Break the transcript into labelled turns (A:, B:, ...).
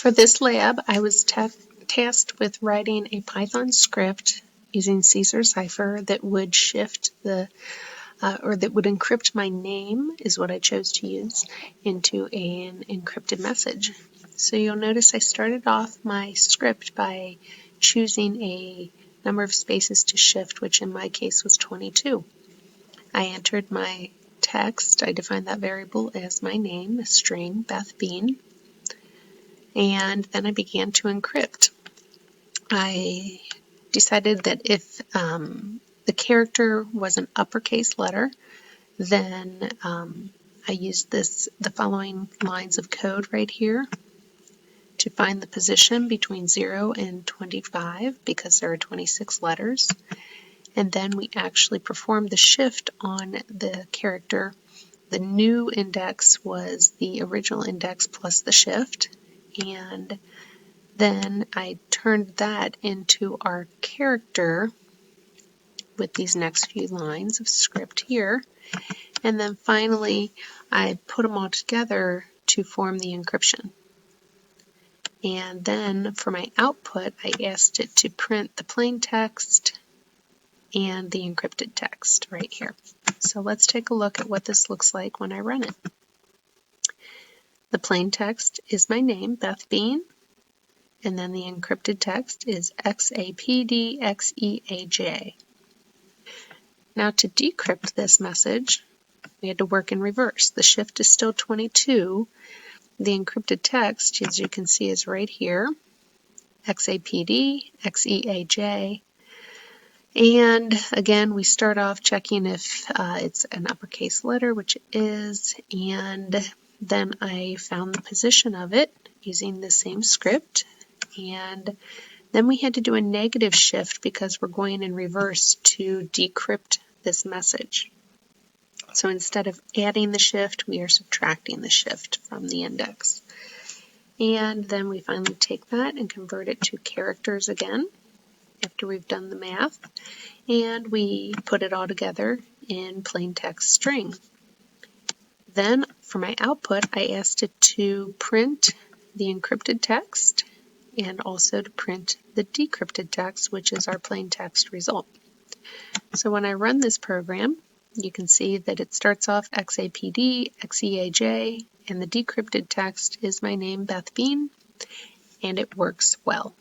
A: For this lab, I was tasked with writing a Python script using Caesar Cipher that would shift or that would encrypt my name, is what I chose to use, into an encrypted message. So you'll notice I started off my script by choosing a number of spaces to shift, which in my case was 22. I entered my text. I defined that variable as my name, a string, Beth Bean. And then I began to encrypt. I decided that if the character was an uppercase letter, then I used the following lines of code right here to find the position between 0 and 25 because there are 26 letters. And then we actually performed the shift on the character. The new index was the original index plus the shift. And then I turned that into our character with these next few lines of script here. And then finally, I put them all together to form the encryption. And then for my output, I asked it to print the plain text and the encrypted text right here. So let's take a look at what this looks like when I run it. The plain text is my name, Beth Bean, and then the encrypted text is XAPDXEAJ. Now to decrypt this message, we had to work in reverse. The shift is still 22. The encrypted text, as you can see, is right here, XAPDXEAJ. And again, we start off checking if it's an uppercase letter, which it is, and then I found the position of it using the same script. And then we had to do a negative shift because we're going in reverse to decrypt this message. So instead of adding the shift, we are subtracting the shift from the index. And then we finally take that and convert it to characters again after we've done the math. And we put it all together in plain text string. Then for my output, I asked it to print the encrypted text and also to print the decrypted text, which is our plain text result. So when I run this program, you can see that it starts off XAPDXEAJ, and the decrypted text is my name, Beth Bean, and it works well.